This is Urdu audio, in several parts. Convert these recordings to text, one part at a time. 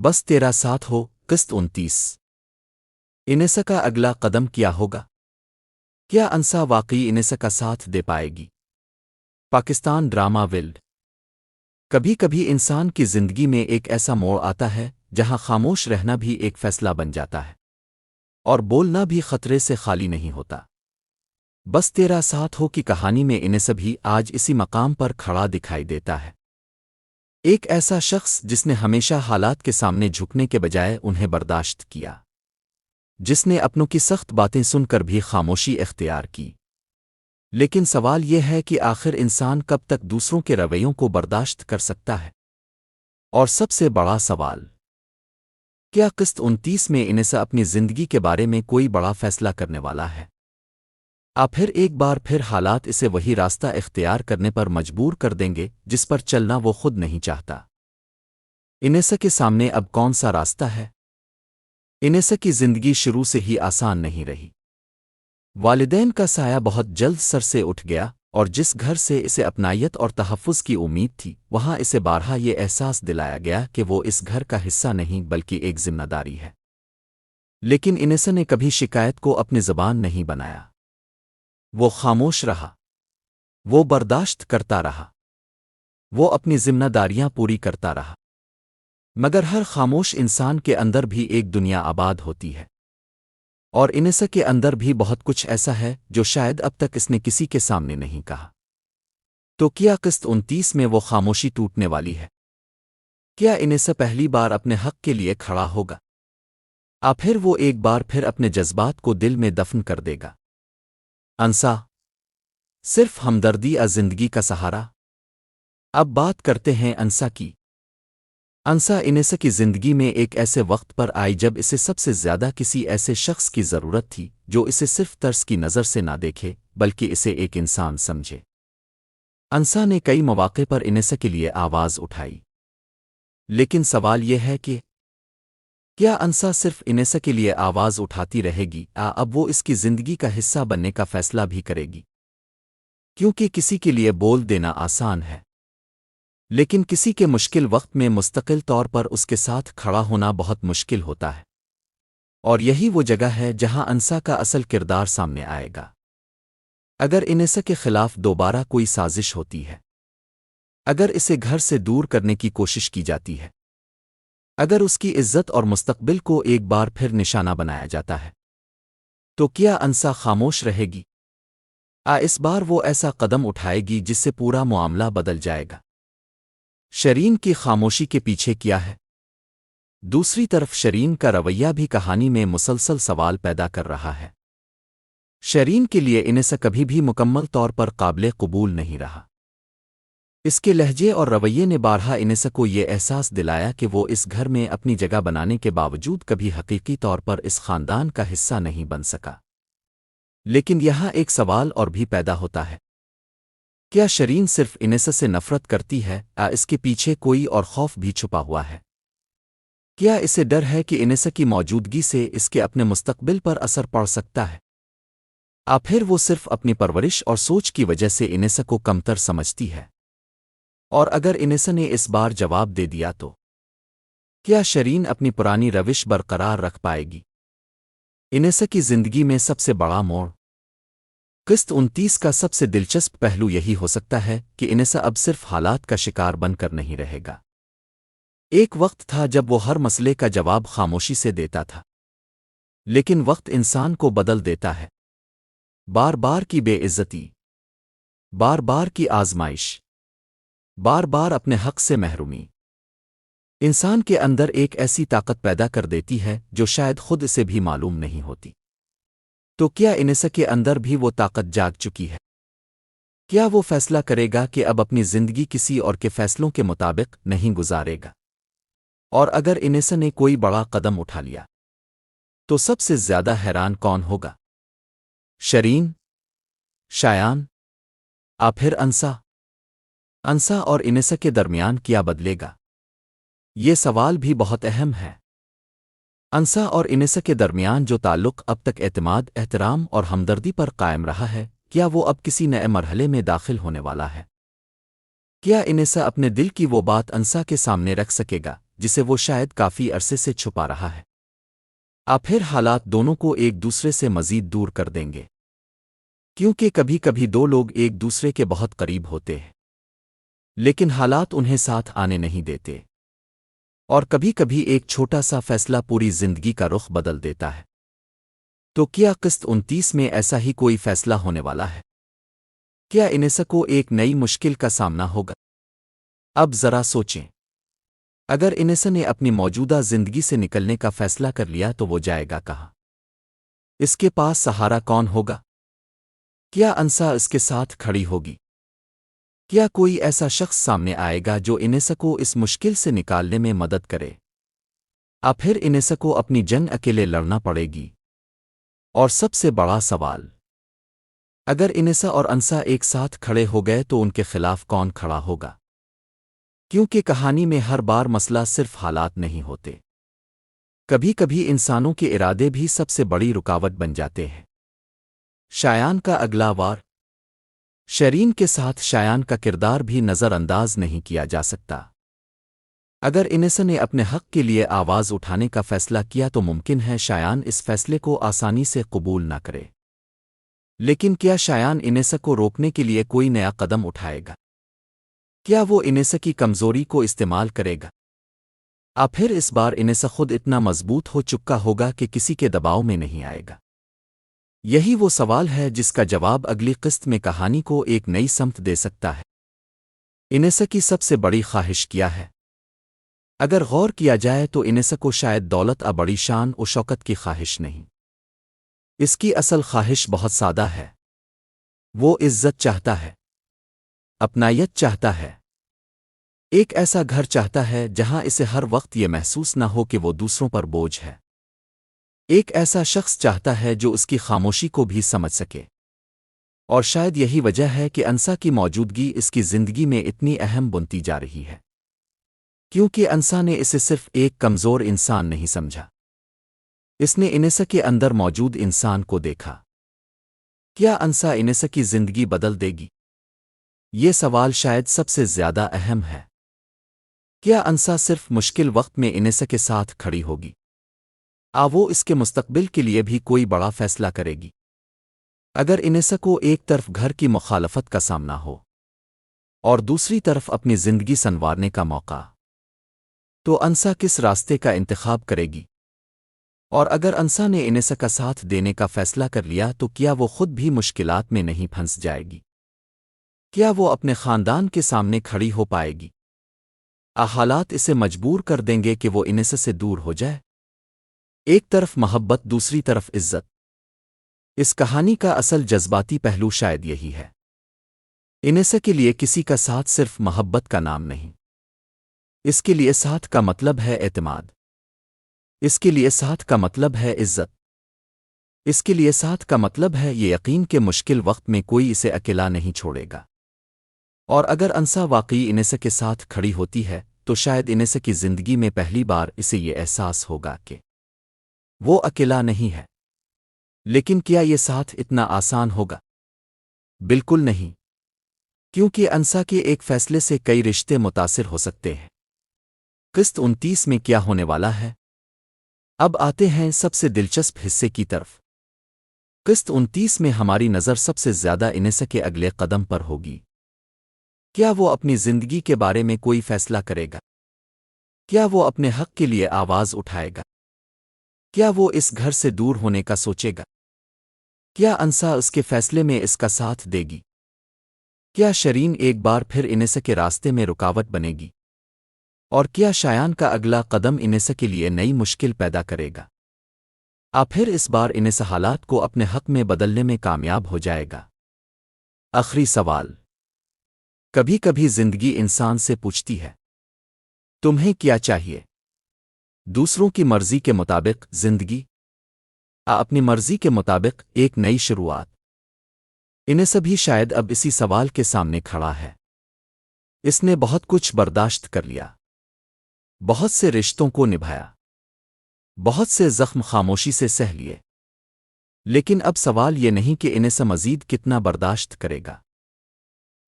بس تیرا ساتھ ہو قسط 29 انیسا کا اگلا قدم کیا ہوگا؟ کیا انسا واقعی انیسا کا ساتھ دے پائے گی؟ Pakistan drama world. کبھی کبھی انسان کی زندگی میں ایک ایسا موڑ آتا ہے جہاں خاموش رہنا بھی ایک فیصلہ بن جاتا ہے اور بولنا بھی خطرے سے خالی نہیں ہوتا۔ بس تیرا ساتھ ہو کی کہانی میں انیسا بھی آج اسی مقام پر کھڑا دکھائی دیتا ہے۔ ایک ایسا شخص جس نے ہمیشہ حالات کے سامنے جھکنے کے بجائے انہیں برداشت کیا، جس نے اپنوں کی سخت باتیں سن کر بھی خاموشی اختیار کی۔ لیکن سوال یہ ہے کہ آخر انسان کب تک دوسروں کے رویوں کو برداشت کر سکتا ہے؟ اور سب سے بڑا سوال، کیا قسط 29 میں انیسا اپنی زندگی کے بارے میں کوئی بڑا فیصلہ کرنے والا ہے؟ پھر ایک بار پھر حالات اسے وہی راستہ اختیار کرنے پر مجبور کر دیں گے جس پر چلنا وہ خود نہیں چاہتا۔ انیسا کے سامنے اب کون سا راستہ ہے؟ انیسا کی زندگی شروع سے ہی آسان نہیں رہی۔ والدین کا سایہ بہت جلد سر سے اٹھ گیا، اور جس گھر سے اسے اپنائیت اور تحفظ کی امید تھی وہاں اسے بارہا یہ احساس دلایا گیا کہ وہ اس گھر کا حصہ نہیں بلکہ ایک ذمہ داری ہے۔ لیکن انیسا نے کبھی شکایت کو اپنی زبان نہیں بنایا۔ وہ خاموش رہا، وہ برداشت کرتا رہا، وہ اپنی ذمہ داریاں پوری کرتا رہا۔ مگر ہر خاموش انسان کے اندر بھی ایک دنیا آباد ہوتی ہے، اور انیسا کے اندر بھی بہت کچھ ایسا ہے جو شاید اب تک اس نے کسی کے سامنے نہیں کہا۔ تو کیا قسط 29 میں وہ خاموشی ٹوٹنے والی ہے؟ کیا انیسا پہلی بار اپنے حق کے لیے کھڑا ہوگا؟ پھر وہ ایک بار پھر اپنے جذبات کو دل میں دفن کر دے گا؟ انسا، صرف ہمدردی زندگی کا سہارا۔ اب بات کرتے ہیں انسا کی۔ انسا انیسا کی زندگی میں ایک ایسے وقت پر آئی جب اسے سب سے زیادہ کسی ایسے شخص کی ضرورت تھی جو اسے صرف ترس کی نظر سے نہ دیکھے بلکہ اسے ایک انسان سمجھے۔ انسا نے کئی مواقع پر انیسا کے لیے آواز اٹھائی، لیکن سوال یہ ہے کہ کیا انسا صرف انیسا کے لیے آواز اٹھاتی رہے گی؟ اب وہ اس کی زندگی کا حصہ بننے کا فیصلہ بھی کرے گی؟ کیونکہ کسی کے لیے بول دینا آسان ہے، لیکن کسی کے مشکل وقت میں مستقل طور پر اس کے ساتھ کھڑا ہونا بہت مشکل ہوتا ہے۔ اور یہی وہ جگہ ہے جہاں انسا کا اصل کردار سامنے آئے گا۔ اگر انیسا کے خلاف دوبارہ کوئی سازش ہوتی ہے، اگر اسے گھر سے دور کرنے کی کوشش کی جاتی ہے، اگر اس کی عزت اور مستقبل کو ایک بار پھر نشانہ بنایا جاتا ہے، تو کیا انسا خاموش رہے گی؟ اس بار وہ ایسا قدم اٹھائے گی جس سے پورا معاملہ بدل جائے گا۔ شرین کی خاموشی کے پیچھے کیا ہے؟ دوسری طرف شرین کا رویہ بھی کہانی میں مسلسل سوال پیدا کر رہا ہے۔ شرین کے لیے انیسا کبھی بھی مکمل طور پر قابل قبول نہیں رہا۔ اس کے لہجے اور رویے نے بارہا انیسا کو یہ احساس دلایا کہ وہ اس گھر میں اپنی جگہ بنانے کے باوجود کبھی حقیقی طور پر اس خاندان کا حصہ نہیں بن سکا۔ لیکن یہاں ایک سوال اور بھی پیدا ہوتا ہے، کیا شرین صرف انیسا سے نفرت کرتی ہے یا اس کے پیچھے کوئی اور خوف بھی چھپا ہوا ہے؟ کیا اسے ڈر ہے کہ انیسا کی موجودگی سے اس کے اپنے مستقبل پر اثر پڑ سکتا ہے؟ پھر وہ صرف اپنی پرورش اور سوچ کی وجہ سے انیسا کو کمتر سمجھتی ہے؟ اور اگر انیسا نے اس بار جواب دے دیا تو کیا شرین اپنی پرانی روش برقرار رکھ پائے گی؟ انیسا کی زندگی میں سب سے بڑا موڑ، قسط 29 کا سب سے دلچسپ پہلو یہی ہو سکتا ہے کہ انیسا اب صرف حالات کا شکار بن کر نہیں رہے گا۔ ایک وقت تھا جب وہ ہر مسئلے کا جواب خاموشی سے دیتا تھا، لیکن وقت انسان کو بدل دیتا ہے۔ بار بار کی بے عزتی، بار بار کی آزمائش، بار بار اپنے حق سے محرومی انسان کے اندر ایک ایسی طاقت پیدا کر دیتی ہے جو شاید خود اسے بھی معلوم نہیں ہوتی۔ تو کیا انیسا کے اندر بھی وہ طاقت جاگ چکی ہے؟ کیا وہ فیصلہ کرے گا کہ اب اپنی زندگی کسی اور کے فیصلوں کے مطابق نہیں گزارے گا؟ اور اگر انیسا نے کوئی بڑا قدم اٹھا لیا تو سب سے زیادہ حیران کون ہوگا؟ شرین، شایان، پھر انسا؟ انسا اور انیسا کے درمیان کیا بدلے گا؟ یہ سوال بھی بہت اہم ہے۔ انسا اور انیسا کے درمیان جو تعلق اب تک اعتماد، احترام اور ہمدردی پر قائم رہا ہے، کیا وہ اب کسی نئے مرحلے میں داخل ہونے والا ہے؟ کیا انیسا اپنے دل کی وہ بات انسا کے سامنے رکھ سکے گا جسے وہ شاید کافی عرصے سے چھپا رہا ہے۔ اب پھر حالات دونوں کو ایک دوسرے سے مزید دور کر دیں گے، کیونکہ کبھی کبھی دو لوگ ایک دوسرے کے بہت قریب ہوتے ہیں لیکن حالات انہیں ساتھ آنے نہیں دیتے، اور کبھی کبھی ایک چھوٹا سا فیصلہ پوری زندگی کا رخ بدل دیتا ہے۔ تو کیا قسط 29 میں ایسا ہی کوئی فیصلہ ہونے والا ہے؟ کیا انیسا کو ایک نئی مشکل کا سامنا ہوگا؟ اب ذرا سوچیں، اگر انیسا نے اپنی موجودہ زندگی سے نکلنے کا فیصلہ کر لیا تو وہ جائے گا کہاں؟ اس کے پاس سہارا کون ہوگا؟ کیا انسا اس کے ساتھ کھڑی ہوگی؟ کیا کوئی ایسا شخص سامنے آئے گا جو انیسا کو اس مشکل سے نکالنے میں مدد کرے؟ اب پھر انیسا کو اپنی جنگ اکیلے لڑنا پڑے گی، اور سب سے بڑا سوال، اگر انیسا اور انسا ایک ساتھ کھڑے ہو گئے تو ان کے خلاف کون کھڑا ہوگا؟ کیونکہ کہانی میں ہر بار مسئلہ صرف حالات نہیں ہوتے، کبھی کبھی انسانوں کے ارادے بھی سب سے بڑی رکاوٹ بن جاتے ہیں۔ شایان کا اگلا وار، شرین کے ساتھ شایان کا کردار بھی نظر انداز نہیں کیا جا سکتا۔ اگر انیسا نے اپنے حق کے لیے آواز اٹھانے کا فیصلہ کیا تو ممکن ہے شایان اس فیصلے کو آسانی سے قبول نہ کرے، لیکن کیا شایان انیسا کو روکنے کے لیے کوئی نیا قدم اٹھائے گا؟ کیا وہ انیسا کی کمزوری کو استعمال کرے گا؟ اب پھر اس بار انیسا خود اتنا مضبوط ہو چکا ہوگا کہ کسی کے دباؤ میں نہیں آئے گا؟ یہی وہ سوال ہے جس کا جواب اگلی قسط میں کہانی کو ایک نئی سمت دے سکتا ہے۔ انیسا کی سب سے بڑی خواہش کیا ہے؟ اگر غور کیا جائے تو انیسا کو شاید دولت یا بڑی شان و شوکت کی خواہش نہیں، اس کی اصل خواہش بہت سادہ ہے۔ وہ عزت چاہتا ہے، اپنائیت چاہتا ہے، ایک ایسا گھر چاہتا ہے جہاں اسے ہر وقت یہ محسوس نہ ہو کہ وہ دوسروں پر بوجھ ہے، ایک ایسا شخص چاہتا ہے جو اس کی خاموشی کو بھی سمجھ سکے، اور شاید یہی وجہ ہے کہ انسا کی موجودگی اس کی زندگی میں اتنی اہم بنتی جا رہی ہے، کیونکہ انسا نے اسے صرف ایک کمزور انسان نہیں سمجھا، اس نے انیسا کے اندر موجود انسان کو دیکھا۔ کیا انسا انیسا کی زندگی بدل دے گی؟ یہ سوال شاید سب سے زیادہ اہم ہے۔ کیا انسا صرف مشکل وقت میں انیسا کے ساتھ کھڑی ہوگی؟ وہ اس کے مستقبل کے لیے بھی کوئی بڑا فیصلہ کرے گی؟ اگر انیسا کو ایک طرف گھر کی مخالفت کا سامنا ہو اور دوسری طرف اپنی زندگی سنوارنے کا موقع، تو انسا کس راستے کا انتخاب کرے گی؟ اور اگر انسا نے انیسا کا ساتھ دینے کا فیصلہ کر لیا تو کیا وہ خود بھی مشکلات میں نہیں پھنس جائے گی؟ کیا وہ اپنے خاندان کے سامنے کھڑی ہو پائے گی؟ حالات اسے مجبور کر دیں گے کہ وہ انیسا سے دور ہو جائے؟ ایک طرف محبت، دوسری طرف عزت، اس کہانی کا اصل جذباتی پہلو شاید یہی ہے۔ انیسا کے لیے کسی کا ساتھ صرف محبت کا نام نہیں، اس کے لیے ساتھ کا مطلب ہے اعتماد، اس کے لیے ساتھ کا مطلب ہے عزت، اس کے لیے ساتھ کا مطلب ہے یہ یقین کہ مشکل وقت میں کوئی اسے اکیلا نہیں چھوڑے گا۔ اور اگر انسا واقعی انیسا کے ساتھ کھڑی ہوتی ہے تو شاید انیسا کی زندگی میں پہلی بار اسے یہ احساس ہوگا کہ وہ اکیلا نہیں ہے۔ لیکن کیا یہ ساتھ اتنا آسان ہوگا؟ بالکل نہیں، کیونکہ انسا کے ایک فیصلے سے کئی رشتے متاثر ہو سکتے ہیں۔ قسط 29 میں کیا ہونے والا ہے؟ اب آتے ہیں سب سے دلچسپ حصے کی طرف۔ قسط 29 میں ہماری نظر سب سے زیادہ انیسا کے اگلے قدم پر ہوگی۔ کیا وہ اپنی زندگی کے بارے میں کوئی فیصلہ کرے گا؟ کیا وہ اپنے حق کے لیے آواز اٹھائے گا؟ کیا وہ اس گھر سے دور ہونے کا سوچے گا؟ کیا انسا اس کے فیصلے میں اس کا ساتھ دے گی؟ کیا شرین ایک بار پھر انیسا کے راستے میں رکاوٹ بنے گی؟ اور کیا شایان کا اگلا قدم انیسا کے لیے نئی مشکل پیدا کرے گا؟ پھر اس بار انیسا حالات کو اپنے حق میں بدلنے میں کامیاب ہو جائے گا؟ آخری سوال، کبھی کبھی زندگی انسان سے پوچھتی ہے تمہیں کیا چاہیے؟ دوسروں کی مرضی کے مطابق زندگی، اپنی مرضی کے مطابق ایک نئی شروعات؟ انیسا بھی شاید اب اسی سوال کے سامنے کھڑا ہے۔ اس نے بہت کچھ برداشت کر لیا، بہت سے رشتوں کو نبھایا، بہت سے زخم خاموشی سے سہ لیے، لیکن اب سوال یہ نہیں کہ انیسا مزید کتنا برداشت کرے گا۔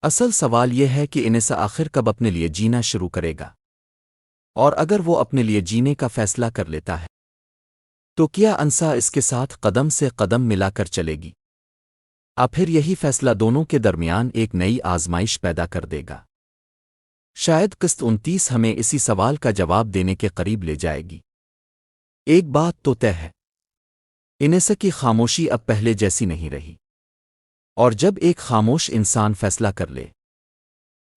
اصل سوال یہ ہے کہ انیسا آخر کب اپنے لیے جینا شروع کرے گا؟ اور اگر وہ اپنے لیے جینے کا فیصلہ کر لیتا ہے تو کیا انسا اس کے ساتھ قدم سے قدم ملا کر چلے گی؟ اب پھر یہی فیصلہ دونوں کے درمیان ایک نئی آزمائش پیدا کر دے گا۔ شاید قسط 29 ہمیں اسی سوال کا جواب دینے کے قریب لے جائے گی۔ ایک بات تو طے ہے، انیسا کی خاموشی اب پہلے جیسی نہیں رہی، اور جب ایک خاموش انسان فیصلہ کر لے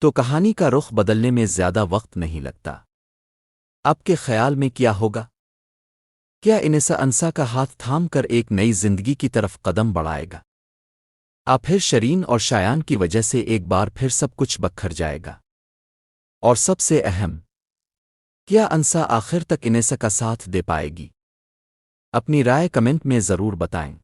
تو کہانی کا رخ بدلنے میں زیادہ وقت نہیں لگتا۔ اب کے خیال میں کیا ہوگا؟ کیا انیسا انسا کا ہاتھ تھام کر ایک نئی زندگی کی طرف قدم بڑھائے گا؟ اب پھر شرین اور شایان کی وجہ سے ایک بار پھر سب کچھ بکھر جائے گا؟ اور سب سے اہم، کیا انسا آخر تک انیسا کا ساتھ دے پائے گی؟ اپنی رائے کمنٹ میں ضرور بتائیں۔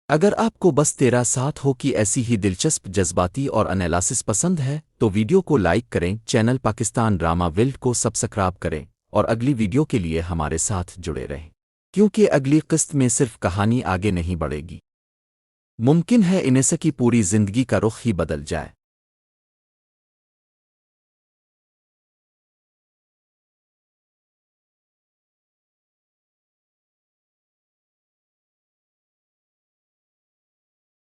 اگر آپ کو بس تیرا ساتھ ہو کی ایسی ہی دلچسپ جذباتی اور انالائسس پسند ہے تو ویڈیو کو لائک کریں، چینل پاکستان ڈرامہ ورلڈ کو سبسکرائب کریں اور اگلی ویڈیو کے لیے ہمارے ساتھ جڑے رہیں، کیونکہ اگلی قسط میں صرف کہانی آگے نہیں بڑھے گی، ممکن ہے انیسا کی پوری زندگی کا رخ ہی بدل جائے۔